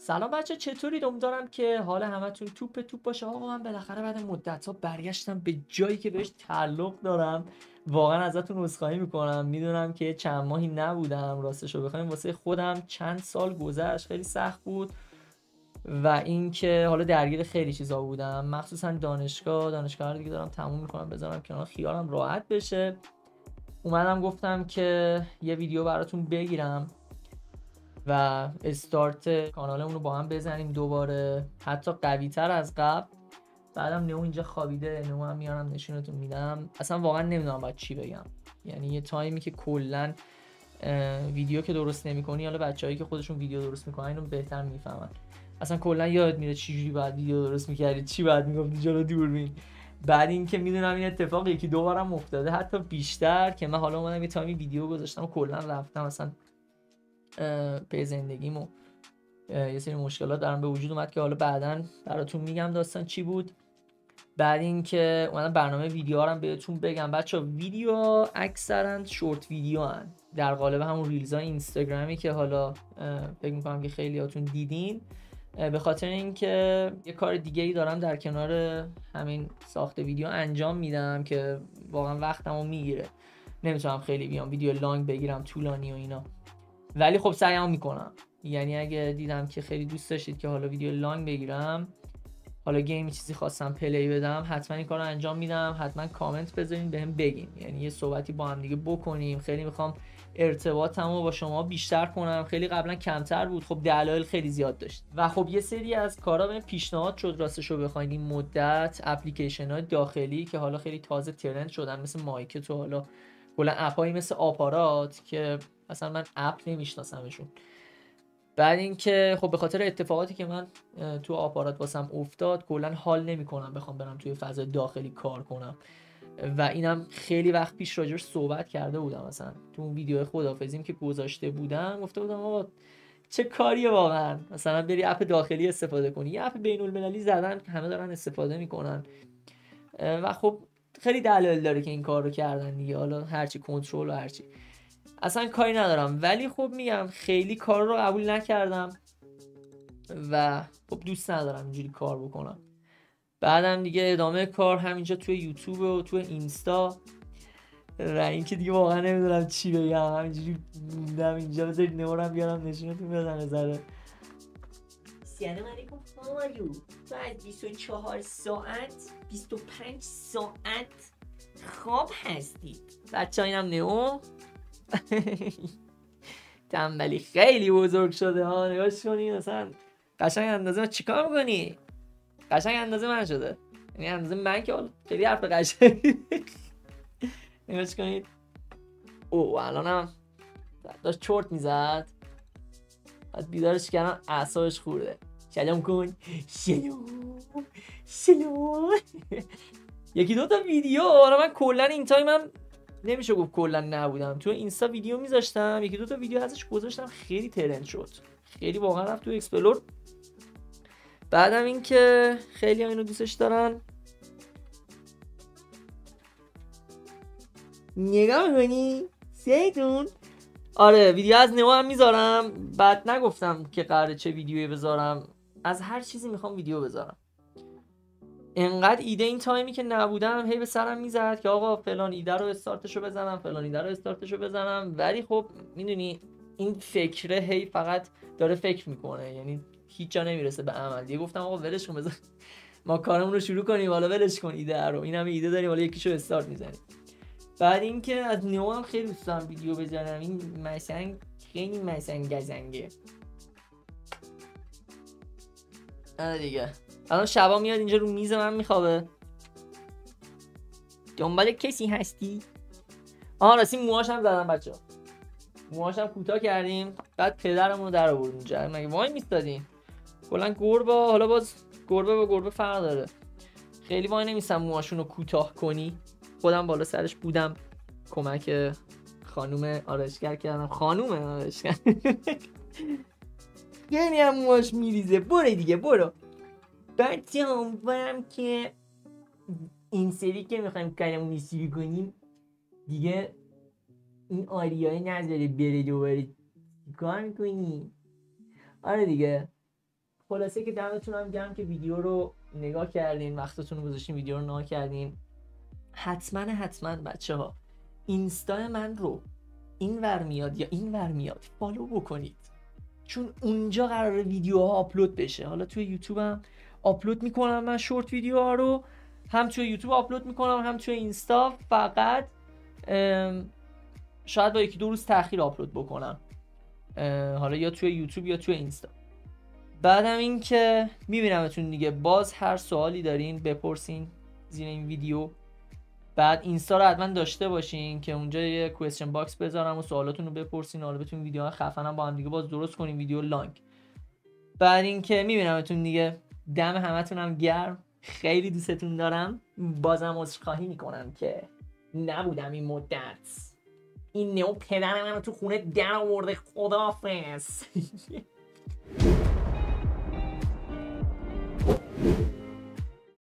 سلام بچه، چطورید؟ امیدوارم که حال همتون توپ باشه. آقا من بالاخره بعد مدت ها برگشتم به جایی که بهش تعلق دارم. واقعا ازتون عذرخواهی میکنم، میدونم که چند ماهی نبودم، راستش رو بخوایم واسه خودم چند سال گذشت، خیلی سخت بود و اینکه حالا درگیر خیلی چیزا بودم، مخصوصا دانشگاه رو دیگه دارم تموم میکنم، بذارم کنار خیالم راحت بشه. اومدم گفتم که یه ویدیو براتون بگیرم و استارت کانالمون رو با هم بزنیم دوباره، حتی قوی تر از قبل. بعدم نو اینجا خوابیده، نو هم میارم نشونتون میدم. اصلا واقعا نمیدونم باید چی بگم، یعنی یه تایمی که کلا ویدیو که درست نمی‌کنی، حالا بچه‌هایی که خودشون ویدیو درست میکنن اینو بهتر میفهمن، اصلا کلا یاد میره چجوری باید ویدیو درست میکردی، چی باید میگفتی جلو دوربین. بعد اینکه میدونم این اتفاق یکی دو بارم افتاده، حتی بیشتر، که من حالا اومدم یه تایمی ویدیو گذاشتم و کلا رفتم اصلا به زندگیمو یه سری مشکلات دارم به وجود اومد که حالا بعداً براتون میگم داستان چی بود. بعد اینکه اومدم برنامه ویدیو رو بهتون بگم. بچه‌ها ویدیو اکثرا شورت ویدیو هن، در قالب همون ریلزای اینستاگرامی که حالا فکر میکنم که خیلیاتون دیدین. به خاطر اینکه یه کار دیگه ای دارم در کنار همین ساخت ویدیو انجام میدم که واقعا وقتمو میگیره، نمیتونم خیلی بیام ویدیو لانگ بگیرم طولانی و اینا، ولی خب سعیمو میکنم. یعنی اگه دیدم که خیلی دوست داشتید که حالا ویدیو لانگ بگیرم، حالا گیمی چیزی خواستم پلی بدم، حتما این کارو انجام میدم. حتما کامنت بذارین بهم بگین، یعنی یه صحبتی با هم دیگه بکنیم. خیلی میخوام ارتباطمو با شما بیشتر کنم، خیلی قبلا کمتر بود، خب دلایل خیلی زیاد داشت و خب یه سری از کارا بهم پیشنهاد شد راستشو بخواید این مدت، اپلیکیشن های داخلی که حالا خیلی تازه ترند شدن، مثل مایکت و حالا کلا اپایی مثل آپارات که اصلا من اپ نمیشناسمشون. بعد اینکه خب به خاطر اتفاقاتی که من تو آپارات واسم افتاد، کلا حال نمیکنم بخوام برم توی فضای داخلی کار کنم و اینم خیلی وقت پیش راجعش صحبت کرده بودم. مثلا تو اون ویدیو خدافظیم که گذاشته بودم گفته بودم آقا چه کاریه واقعا مثلا بری اپ داخلی استفاده کنی، یه اپ بین المللی زدن همه دارن استفاده میکنن و خب خیلی دلایل داره که این کار رو کردن دیگه، حالا هرچی کنترل و هرچی، اصلا کاری ندارم، ولی خب میگم خیلی کار رو قبول نکردم و خب دوست ندارم اینجوری کار بکنم. بعدم دیگه ادامه کار همینجا توی یوتیوب و توی اینستا و اینکه دیگه واقعا نمیدونم چی بگم، همینجوری موندم اینجا. بذارید نمارم بیارم نشونتون بدم یه ذره. سلام علیکم فالو. تو از 24 ساعت 25 ساعت خواب هستید بچه ها. اینم نئو تنبلی خیلی بزرگ شده ها، نگاش کنی مثلا قشنگ اندازه من. چیکار میکنی؟ قشنگ اندازه من شده، یعنی اندازه من که خیلی حرف قشنگی. نگاش کنید. او الانم داشت چرت میزد، بعد بیدارش کردم اعصابش خورده. سلام کن. سلام. یکی دو تا ویدیو حالا من کلا این تایمم نمیشه گفت کلا نبودم، تو اینستا ویدیو میذاشتم، یکی دو تا ویدیو ازش گذاشتم، خیلی ترند شد، خیلی واقعا رفت تو اکسپلور. بعدم این که خیلی اینو دوستش دارن. نگاه میکنی؟ سیدون. آره ویدیو از نوا هم میذارم. بعد نگفتم که قراره چه ویدیویی بذارم، از هر چیزی میخوام ویدیو بذارم. انقدر ایده این تایمی که نبودم هی به سرم میزد که آقا فلان ایده رو استارتشو بزنم، فلان ایده رو استارتشو بزنم، ولی خب میدونی این فکره هی فقط داره فکر میکنه، یعنی هیچ جا نمیرسه به عمل. دیگه گفتم آقا ولش کن، بذار ما کارمون رو شروع کنیم، حالا ولش کن ایده رو، این همه ایده داریم حالا یکیشو استارت میزنیم. بعد اینکه از نو هم خیلی دوست دارم ویدیو بزنم، این مسنگ خیلی مسنگ گزنگه. آره دیگه الان شبا میاد اینجا رو میز من میخوابه. دنبال کسی هستی؟ راستی موهاشم زدم بچه‌ها، موهاشم کوتاه کردیم، بعد پدرمون رو در آورد اونجا. مگه وای میستادیم؟ کلا گربه، حالا باز گربه با گربه فرق داره، خیلی وای نمیستم موهاشون رو کوتاه کنی. خودم بالا سرش بودم، کمک خانوم آرایشگر کردم. خانوم آرایشگر یعنی هم موهاش میریزه. برو دیگه برو. بچه امیدوارم که این سری که میخوایم کارمون رو شروع کنیم دیگه این آریای نذاره بره دوباره. کار میکنی؟ آره دیگه خلاصه که دمتون هم گرم که ویدیو رو نگاه کردین، وقتتون رو گذاشتین ویدیو رو نگاه کردین. حتما بچه ها اینستا من رو این ور میاد یا این ور میاد فالو بکنید، چون اونجا قراره ویدیوها آپلود بشه. حالا توی یوتیوب هم آپلود میکنم من شورت ویدیوها رو، هم توی یوتیوب آپلود میکنم هم توی اینستا، فقط شاید با 1-2 روز تاخیر آپلود بکنم، حالا یا توی یوتیوب یا توی اینستا. بعدم این که میبینمتون دیگه، باز هر سوالی دارین بپرسین زیر این ویدیو. بعد اینستا رو حتما داشته باشین که اونجا یه کوئسچن باکس بذارم و سوالاتون رو بپرسین، حالا بتونین ویدیوها خفنم با هم دیگه باز درست کنیم، ویدیو لانگ. بعد این که میبینمتون دیگه، دم همتونم گرم، خیلی دوستتون دارم. بازم عذرخواهی میکنم که نبودم این مدت، این نئو پدر منو تو خونه در آورده. خداحافظ.